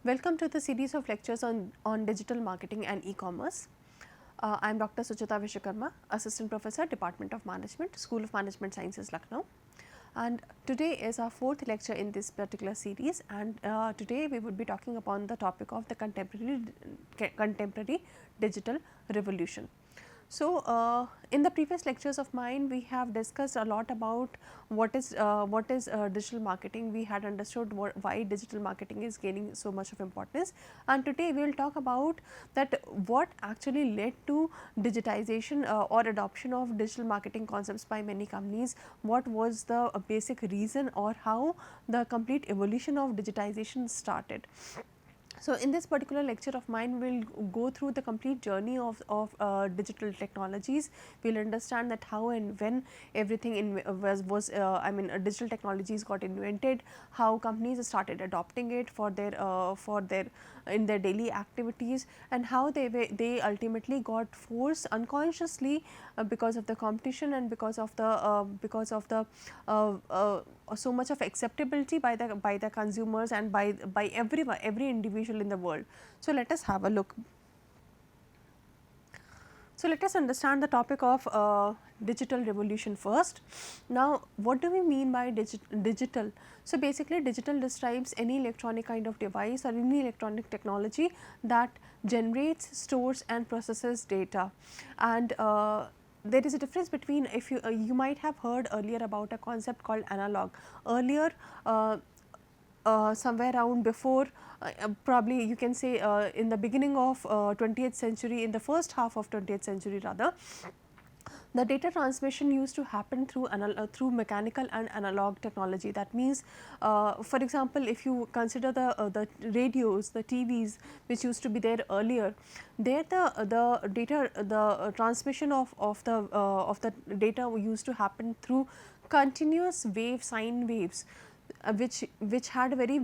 Welcome to the series of lectures on digital marketing and e-commerce. I am Dr. Suchita Vishwakarma, Assistant Professor, Department of Management, School of Management Sciences, Lucknow. And today is our fourth lecture in this particular series, and today we would be talking upon the topic of the contemporary digital revolution. So, in the previous lectures of mine, we have discussed a lot about what is digital marketing. We had understood why digital marketing is gaining so much of importance, and today we will talk about that what actually led to digitization or adoption of digital marketing concepts by many companies. What was the basic reason or how the complete evolution of digitization started. So, in this particular lecture of mine, we will go through the complete journey of digital technologies. We will understand that how and when everything digital technologies got invented, how companies started adopting it for their in their daily activities, and how they ultimately got forced unconsciously because of the competition and because of the so much of acceptability by the consumers and by every individual in the world. So, let us have a look. So, let us understand the topic of digital revolution first. Now, what do we mean by digital? So, basically digital describes any electronic kind of device or any electronic technology that generates, stores and processes data. And there is a difference between, if you might have heard earlier about a concept called analog. Earlier, somewhere around before probably you can say in the beginning of 20th century, in the first half of 20th century rather, the data transmission used to happen through mechanical and analog technology. That means, for example, if you consider the radios, the TVs which used to be there earlier, there the data, the transmission of the data used to happen through continuous wave, sine waves, which had very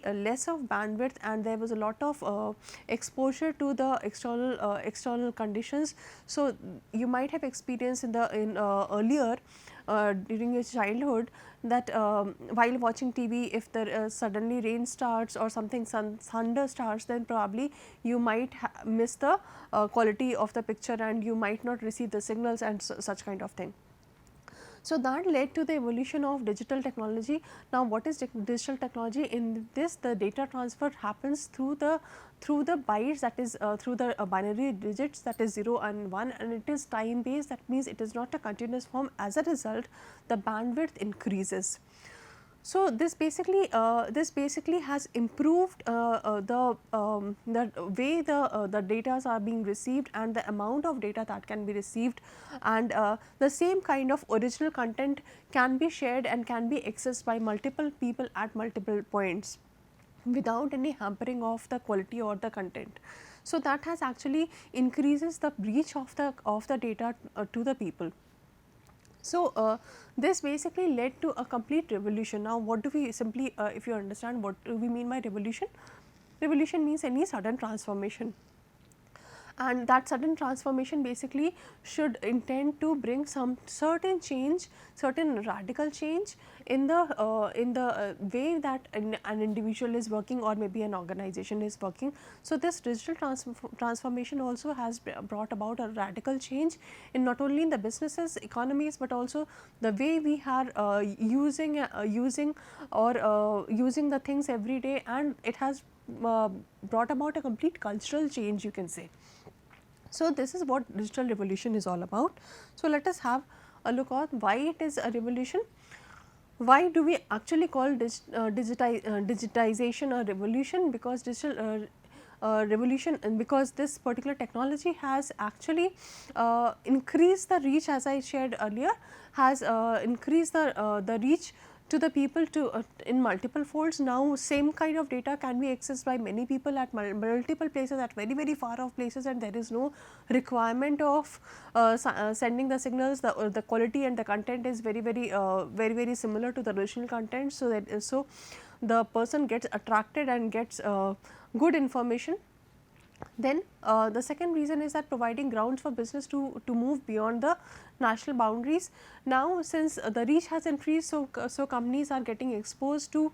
less of bandwidth, and there was a lot of exposure to the external conditions. So, you might have experienced in earlier during your childhood that while watching TV, if there suddenly rain starts or something, thunder starts, then probably you might miss the quality of the picture and you might not receive the signals and such kind of thing. So, that led to the evolution of digital technology. Now, what is digital technology? In this, the data transfer happens through the bytes, that is through the binary digits, that is 0 and 1, and it is time based. That means, it is not a continuous form. As a result, the bandwidth increases. So, this basically has improved the way the data are being received and the amount of data that can be received, and the same kind of original content can be shared and can be accessed by multiple people at multiple points without any hampering of the quality or the content. So, that has actually increases the reach of the data to the people. So, this basically led to a complete revolution. Now, what do we simply, if you understand what do we mean by revolution? Revolution means any sudden transformation, and that sudden transformation basically should intend to bring some certain change, certain radical change in the way that an individual is working or maybe an organization is working. So, this digital transformation also has brought about a radical change in not only in the businesses, economies, but also the way we are using the things every day, and it has brought about a complete cultural change, you can say. So, this is what digital revolution is all about. So, let us have a look at why it is a revolution. Why do we actually call digitization a revolution? Because digital revolution, and because this particular technology has actually increased the reach, as I shared earlier, has increased the reach to the people to in multiple folds. Now, same kind of data can be accessed by many people at multiple places, at very far off places, and there is no requirement of sending the signals. The quality and the content is very similar to the original content. So, the person gets attracted and gets good information Then the second reason is that providing grounds for business to move beyond the national boundaries. Now since the reach has increased, so companies are getting exposed to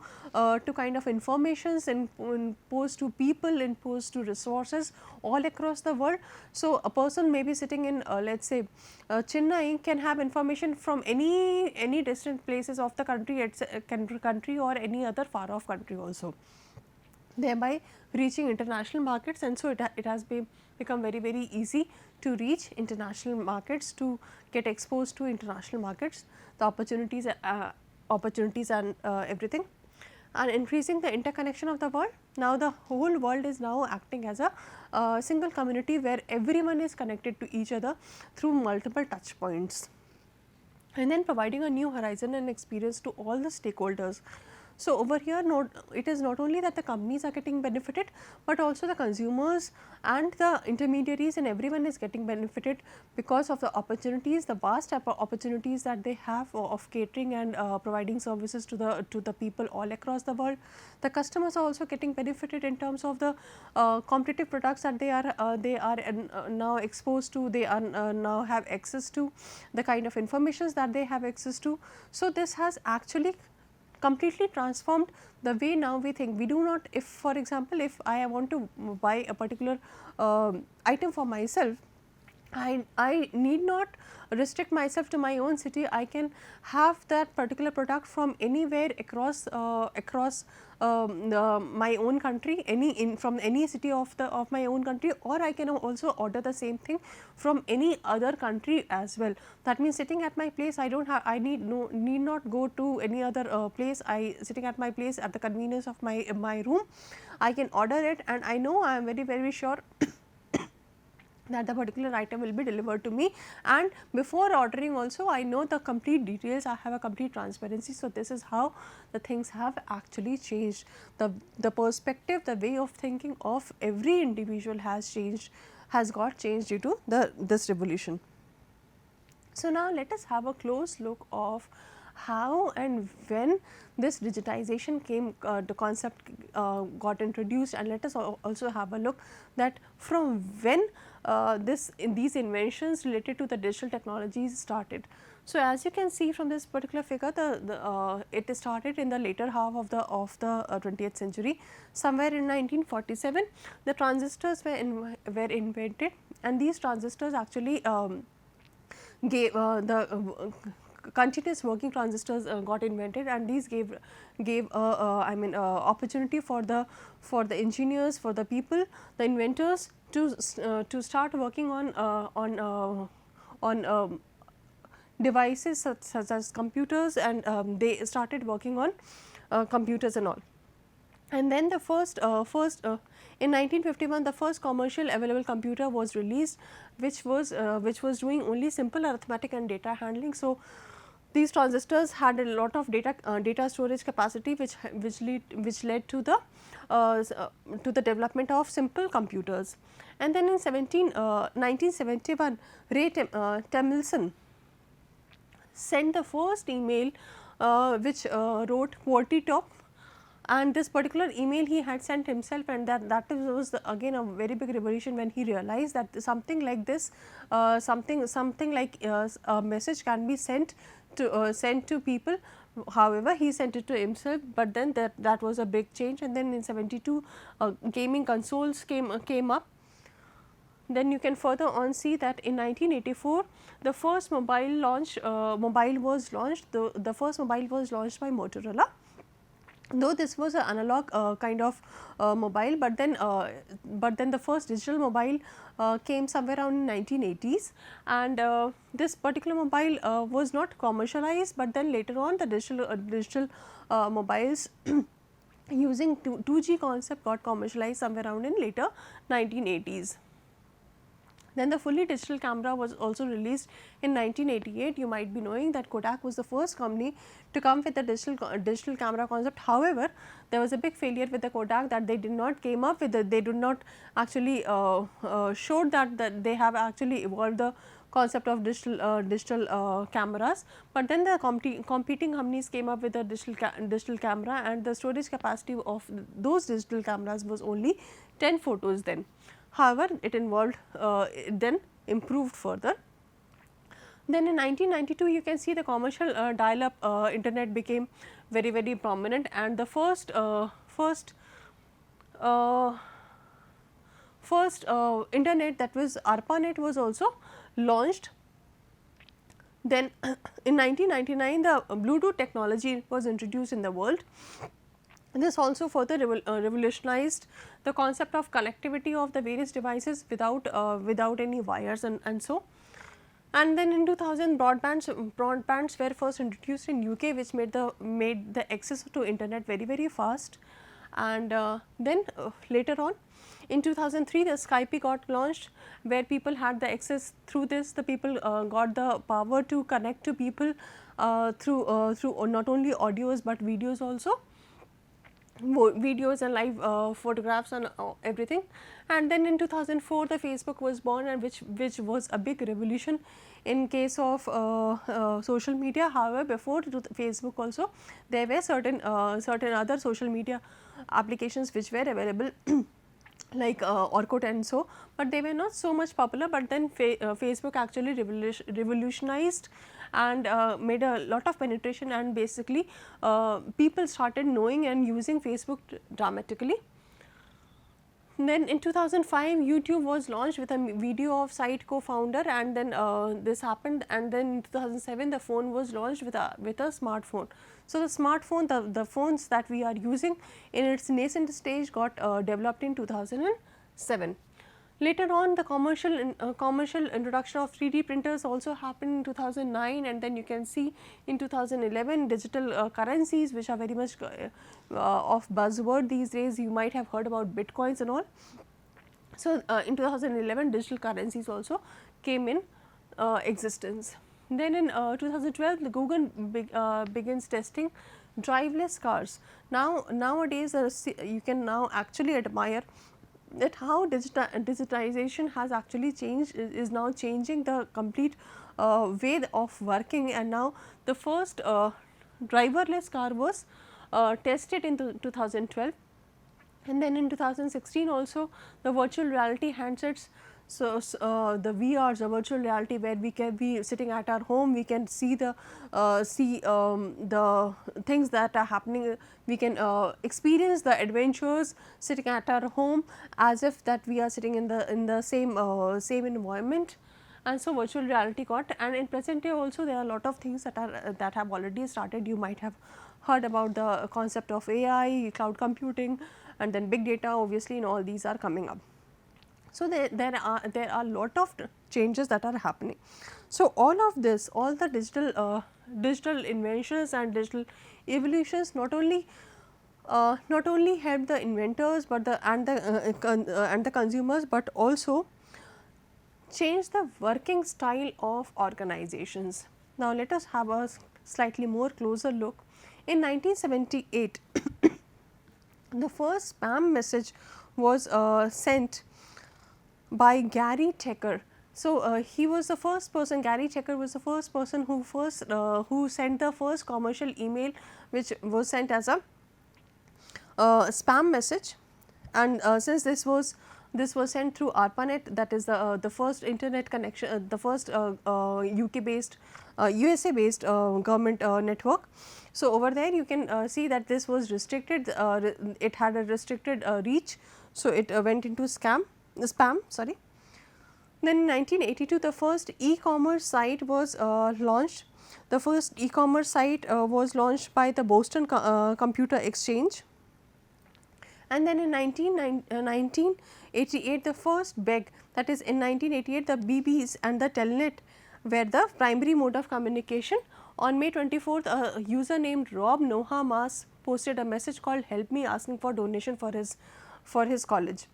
kind of informations and imposed to people, imposed to resources all across the world. So a person may be sitting in let us say Chennai can have information from any distant places of the country, country or any other far off country also, thereby reaching international markets. And so it has become very easy to reach international markets, to get exposed to international markets, the opportunities and everything, and increasing the interconnection of the world. Now the whole world is now acting as a single community where everyone is connected to each other through multiple touch points, and then providing a new horizon and experience to all the stakeholders. So over here, it is not only that the companies are getting benefited, but also the consumers and the intermediaries and everyone is getting benefited because of the opportunities, the vast opportunities that they have of catering and providing services to the people all across the world. The customers are also getting benefited in terms of the competitive products that they are now exposed to, they are now have access to, the kind of informations that they have access to. So this has actually completely transformed the way now we think. We do not, if for example, if I want to buy a particular item for myself, I need not restrict myself to my own city. I can have that particular product from anywhere across my own country, from any city of my own country, or I can also order the same thing from any other country as well. That means sitting at my place, I need not go to any other place. Sitting at my place at the convenience of my room, I can order it, and I know I am very sure that the particular item will be delivered to me, and before ordering also I know the complete details, I have a complete transparency. So this is how the things have actually changed. The perspective, the way of thinking of every individual has got changed due to this revolution. So now let us have a close look of how and when this digitization came, the concept got introduced, and let us also have a look that from when these inventions related to the digital technologies started. So as you can see from this particular figure, it started in the later half of the 20th century. Somewhere in 1947, the transistors were invented, and these transistors actually gave continuous working transistors got invented, and these gave opportunity for the engineers, for the people, the inventors to start working on devices such as computers, and they started working on computers and all. And then the in 1951, the first commercial available computer was released, which was doing only simple arithmetic and data handling. So these transistors had a lot of data storage capacity, which led to the development of simple computers. And then in 1971, Ray Tomlinson sent the first email which wrote QWERTY top, and this particular email he had sent himself, and that was again a very big revolution when he realized that something like this, something like a message can be sent to people. However, he sent it to himself, but then that was a big change. And then in 72, gaming consoles came up. Then you can further on see that in 1984, the first mobile was launched. The first mobile was launched by Motorola. Though this was an analog kind of mobile, but then the first digital mobile came somewhere around 1980s, and this particular mobile was not commercialized, but then later on the digital mobiles using 2G concept got commercialized somewhere around in later 1980s. Then the fully digital camera was also released in 1988. You might be knowing that Kodak was the first company to come with the digital camera concept. However, there was a big failure with the Kodak, that they did not came up with they did not actually showed that they have actually evolved the concept of digital cameras. But then the competing companies came up with a digital camera, and the storage capacity of those digital cameras was only 10 photos then. However, it involved it then improved further. Then in 1992 you can see the commercial dial up internet became very prominent, and the first uh, internet, that was ARPANET, was also launched. Then in 1999 the Bluetooth technology was introduced in the world. And this also further revolutionized the concept of connectivity of the various devices without any wires and so. And then in 2000 broadbands were first introduced in UK, which made the access to internet very fast. And then later on in 2003 the Skype got launched, where people had the access through this. The people got the power to connect to people through not only audios but videos also, videos and live photographs and everything. And then in 2004 the Facebook was born, and which was a big revolution in case of social media. However, before Facebook also there were certain other social media applications which were available like Orkut and so, but they were not so much popular. But then Facebook actually revolutionized and made a lot of penetration, and basically people started knowing and using Facebook dramatically. Then in 2005 YouTube was launched with a video of site co-founder, and then this happened. And then in 2007 the phone was launched with a smartphone. So the smartphone, the phones that we are using in its nascent stage got developed in 2007. Later on the commercial introduction of 3D printers also happened in 2009, and then you can see in 2011 digital currencies, which are very much of buzzword these days. You might have heard about bitcoins and all. So in 2011 digital currencies also came in existence. Then in 2012 the Google begins testing driverless cars. Nowadays you can now actually admire that how digitization has actually changed, is now changing the complete way of working. And now the first driverless car was tested in 2012, and then in 2016 also the virtual reality handsets. So the VRs, the virtual reality, where we can be sitting at our home, we can see the things that are happening. We can experience the adventures sitting at our home as if that we are sitting in the same environment. And so virtual reality got, and in present day also there are a lot of things that have already started. You might have heard about the concept of AI, cloud computing, and then big data, obviously, and all these are coming up. So there are a lot of changes that are happening. So all of this, all the digital inventions and digital evolutions not only help the inventors but and the consumers, but also change the working style of organizations. Now let us have a slightly more closer look. In 1978 the first spam message was sent by Gary Checker. So he was the first person. Gary Checker was the first person who sent the first commercial email, which was sent as a spam message. And since this was sent through ARPANET, that is the first internet connection, the first UK based USA based government network. So over there you can see that this was restricted, it had a restricted reach, so it went into spam. Sorry. Then in 1982 the first e-commerce site was launched. The first e-commerce site was launched by the Boston Computer Exchange. And then in 1988 the first BEG, that is in 1988 the BBs and the Telnet were the primary mode of communication. On May 24th a user named Rob Noah Mas posted a message called "Help Me," asking for donation for his college.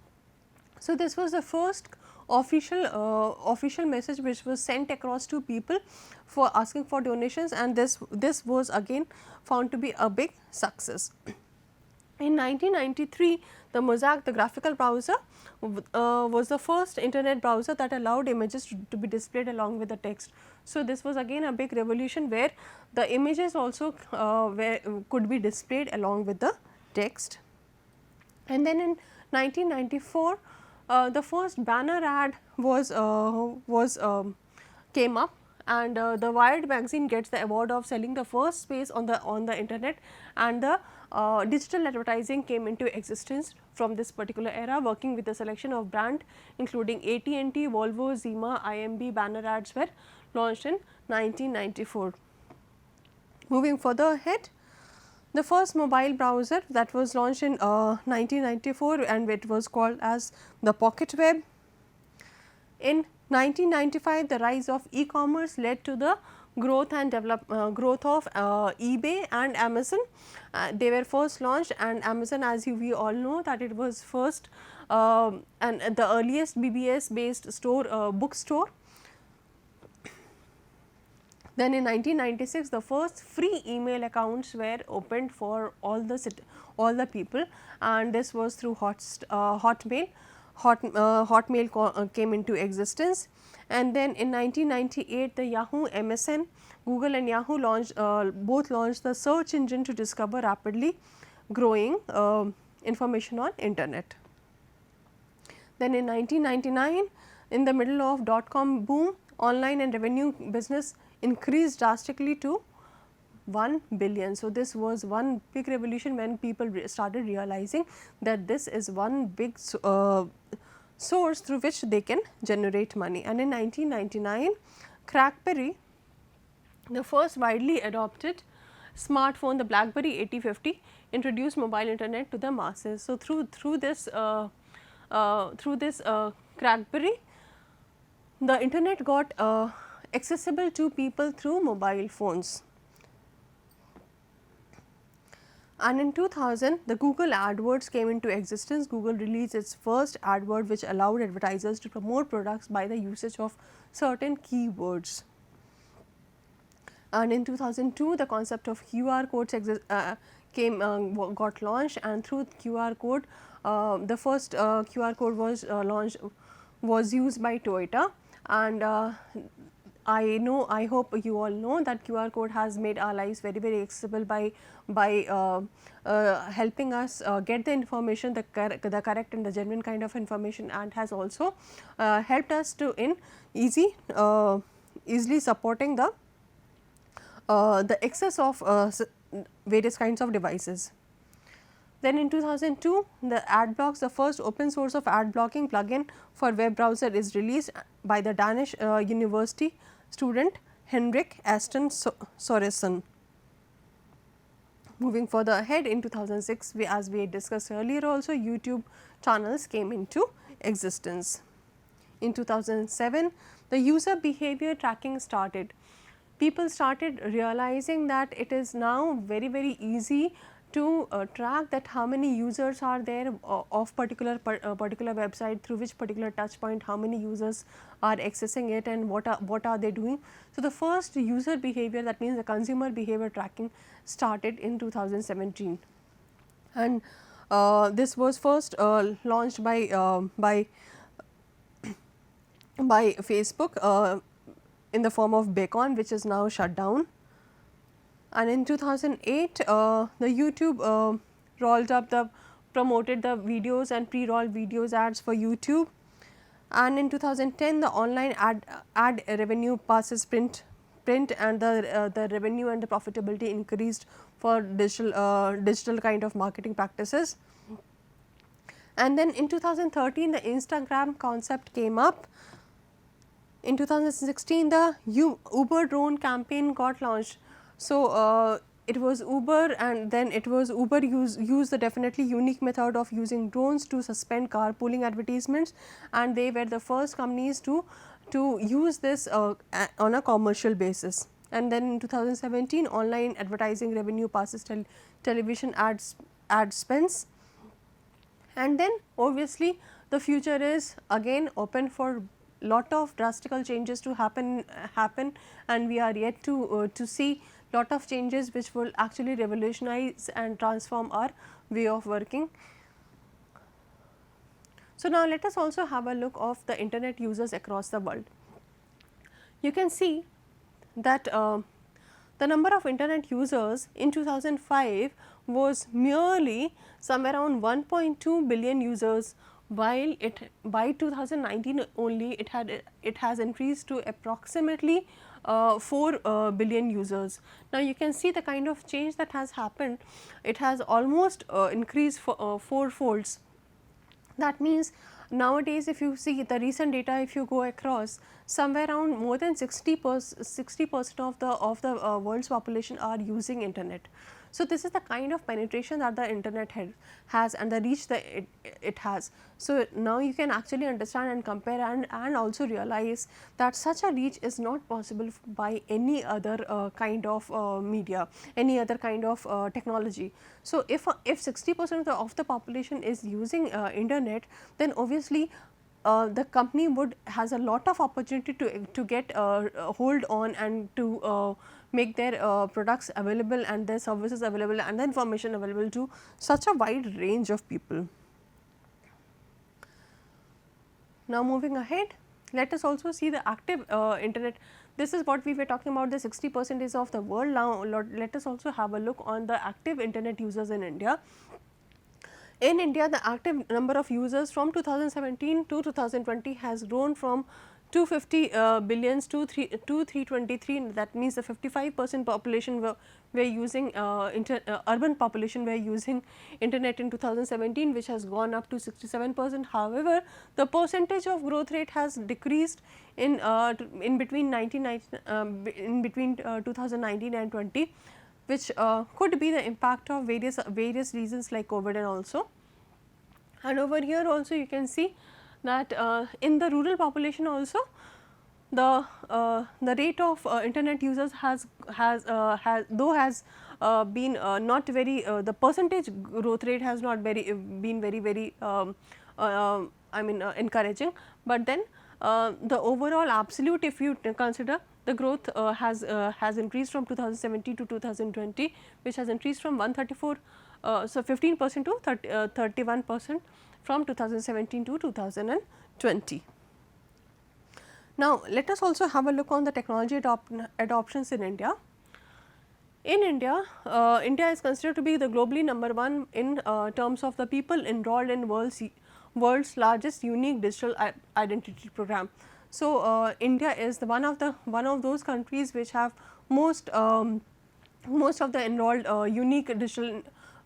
So this was the first official message which was sent across to people for asking for donations, and this was again found to be a big success. In 1993 the Mosaic, the graphical browser, was the first internet browser that allowed images to be displayed along with the text. So this was again a big revolution, where the images also could be displayed along with the text. And then in 1994 the first banner ad came up, and the Wired magazine gets the award of selling the first space on the internet, and the digital advertising came into existence from this particular era, working with a selection of brand including AT&T, Volvo, Zima, IMB. Banner ads were launched in 1994. Moving further ahead, the first mobile browser that was launched in 1994, and it was called as the Pocket Web. In 1995, the rise of e-commerce led to the growth and growth of eBay and Amazon. They were first launched, and Amazon, as we all know, that it was first and the earliest BBS based store, bookstore. Then in 1996, the first free email accounts were opened for all the people, and this was through Hotmail. Hotmail came into existence, and then in 1998, the Yahoo, MSN, Google and Yahoo both launched the search engine to discover rapidly growing information on internet. Then in 1999, in the middle of .com boom, online and revenue business increased drastically to 1 billion. So, this was one big revolution when people started realizing that this is one big source through which they can generate money. And in 1999, Crackberry, the first widely adopted smartphone, the BlackBerry 8050, introduced mobile internet to the masses. So, through this Crackberry, the internet got accessible to people through mobile phones. And in 2000, the Google AdWords came into existence. Google released its first AdWord, which allowed advertisers to promote products by the usage of certain keywords. And in 2002, the concept of QR codes got launched, and through QR code, the first QR code was used by Toyota, and I hope you all know that QR code has made our lives very accessible by helping us get the information, the correct and the genuine kind of information, and has also helped us to in easily supporting the access of various kinds of devices. Then in 2002, the AdBlocks, the first open source of ad blocking plugin for web browser, is released by the Danish university student Henrik Aston Sorensen. Moving further ahead, in 2006, as we discussed earlier also, YouTube channels came into existence. In 2007, the user behavior tracking started. People started realizing that it is now very easy to track that how many users are there of particular website, through which particular touch point, how many users are accessing it, and what are they doing. So, the first user behavior, that means the consumer behavior tracking, started in 2017, and this was first launched by Facebook in the form of Beacon, which is now shut down. And in 2008, the YouTube promoted the videos and pre-rolled videos ads for YouTube. And in 2010, the online ad revenue passes print, and the revenue and the profitability increased for digital kind of marketing practices. And then in 2013, the Instagram concept came up. In 2016, the Uber drone campaign got launched. So, it was Uber, and then it was Uber used the definitely unique method of using drones to suspend carpooling advertisements, and they were the first companies to use this on a commercial basis. And then in 2017, online advertising revenue passes television ad spends. And then obviously, the future is again open for lot of drastical changes to happen, and we are yet to see lot of changes which will actually revolutionize and transform our way of working. So, now let us also have a look of the internet users across the world. You can see that the number of internet users in 2005 was merely somewhere around 1.2 billion users, while it by 2019 only it has increased to approximately 4 billion users. Now, you can see the kind of change that has happened. It has almost increased for fourfolds. That means nowadays, if you see the recent data, if you go across, somewhere around more than 60% of the world's population are using internet. So, this is the kind of penetration that the internet has and the reach that it has. So, now you can actually understand and compare and also realize that such a reach is not possible by any other kind of media, any other kind of technology. So, if 60% of the population is using internet, then obviously the company has a lot of opportunity to get a hold on and to make their products available and their services available and the information available to such a wide range of people. Now, moving ahead, let us also see the active internet. This is what we were talking about, the 60% of the world. Now, let us also have a look on the active internet users in India. In India, the active number of users from 2017 to 2020 has grown from 250 billions to 323. That means the 55% population were using urban population were using internet in 2017, which has gone up to 67%. However, the percentage of growth rate has decreased in between 2019 and 20, which could be the impact of various reasons like COVID and also. And over here also you can see that in the rural population also the rate of internet users has been not very the percentage growth rate has not been very I mean encouraging, but then the overall absolute, if you consider, the growth has increased from 2017 to 2020, which has increased from 134 so 15% to 31% from 2017 to 2020. Now, let us also have a look on the technology adoptions in India. In India, India is considered to be the globally number one in terms of the people enrolled in world's largest unique digital identity program. So, India is one of those countries which have most of the enrolled unique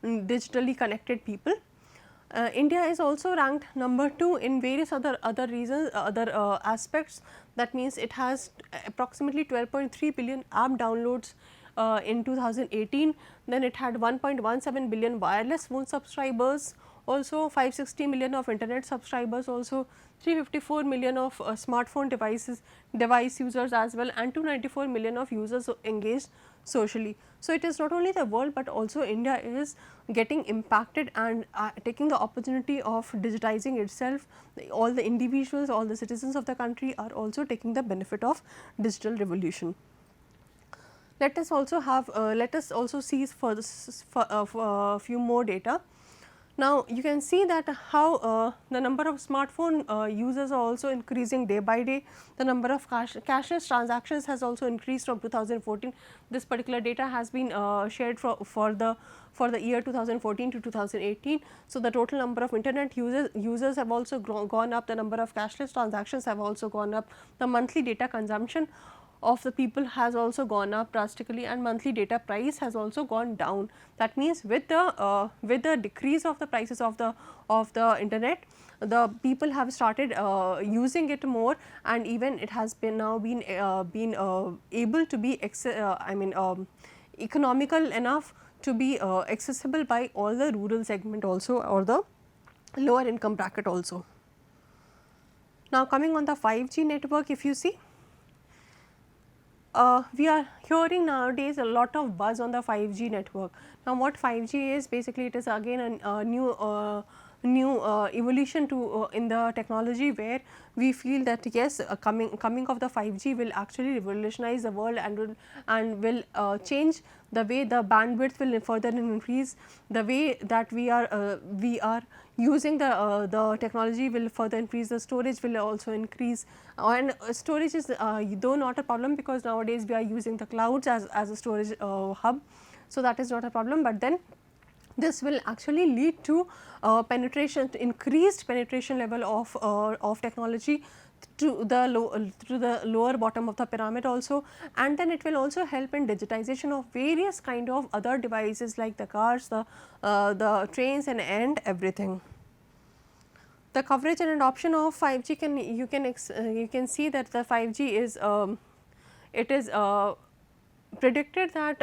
digitally connected people. India is also ranked number 2 in various other reasons, other aspects. That means it has approximately 12.3 billion app downloads in 2018. Then it had 1.17 billion wireless phone subscribers, also 560 million of internet subscribers, also 354 million of smartphone device users as well, and 294 million of users engaged socially. So, it is not only the world, but also India is getting impacted and taking the opportunity of digitizing itself. All the individuals, all the citizens of the country are also taking the benefit of digital revolution. Let us also see for a few more data. Now, you can see that how the number of smartphone users are also increasing day by day. The number of cashless transactions has also increased from 2014. This particular data has been shared for the year 2014 to 2018. So, the total number of internet users have also gone up. The number of cashless transactions have also gone up. The monthly data consumption of the people has also gone up drastically, and monthly data price has also gone down. That means with the decrease of the prices of the internet, the people have started using it more, and even it has been now been able to be economical enough to be accessible by all the rural segment also, or the lower income bracket also. Now, coming on the 5G network, if you see, we are hearing nowadays a lot of buzz on the 5G network. Now, what 5G is? Basically, it is again a new new evolution to in the technology, where we feel that yes, coming of the 5G will actually revolutionize the world and will change the way the bandwidth will further increase, the way that we are using the technology will further increase, the storage will also increase, and storage is though not a problem, because nowadays we are using the clouds as a storage hub. So, that is not a problem, but then this will actually lead to increased penetration level of technology to the lower bottom of the pyramid also, and then it will also help in digitization of various kind of other devices like the cars, the trains and everything. The coverage and adoption of 5G you can see that the 5G is it is predicted that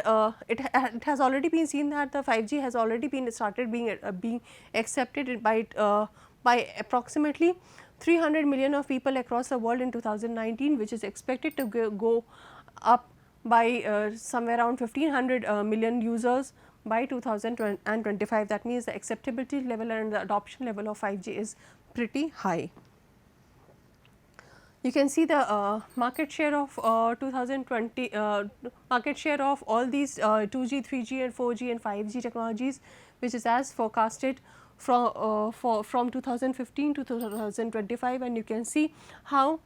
it has already been seen that the 5G has already been started being accepted by approximately 300 million of people across the world in 2019, which is expected to go up by somewhere around 1500 million users by 2025. That means the acceptability level and the adoption level of 5G is pretty high. You can see the market share of 2020 market share of all these 2G, 3G and 4G and 5G technologies, which is as forecasted from 2015 to 2025, and you can see how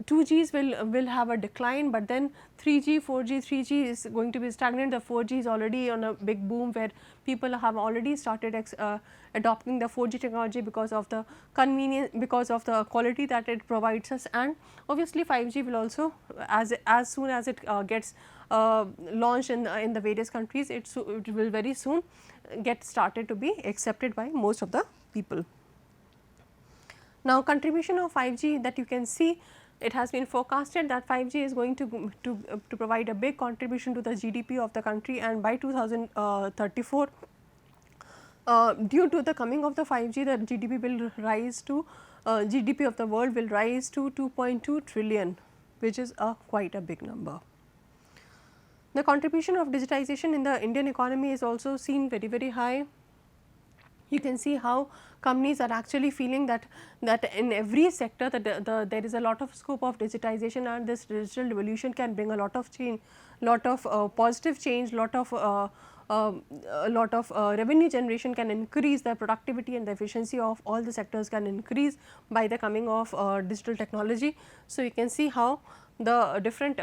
2Gs will have a decline, but then 3G, 4G, 3G is going to be stagnant. The 4G is already on a big boom, where people have already started adopting the 4G technology because of the convenience, because of the quality that it provides us, and obviously 5G will also, as soon as it gets launched in the various countries, it will very soon get started to be accepted by most of the people. Now, contribution of 5G that you can see, it has been forecasted that 5G is going to provide a big contribution to the GDP of the country, and by 2034, due to the coming of the 5G, the GDP will rise to GDP of the world will rise to 2.2 trillion, which is quite a big number. The contribution of digitization in the Indian economy is also seen very high. You can see how companies are actually feeling that in every sector that there is a lot of scope of digitization, and this digital revolution can bring a lot of change, lot of positive change, lot of revenue generation can increase, the productivity and the efficiency of all the sectors can increase by the coming of digital technology. So, you can see how the different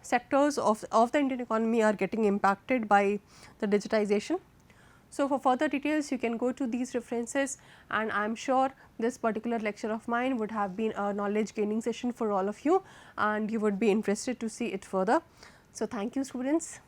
sectors of the Indian economy are getting impacted by the digitization. So, for further details you can go to these references, and I am sure this particular lecture of mine would have been a knowledge gaining session for all of you, and you would be interested to see it further. So, thank you students.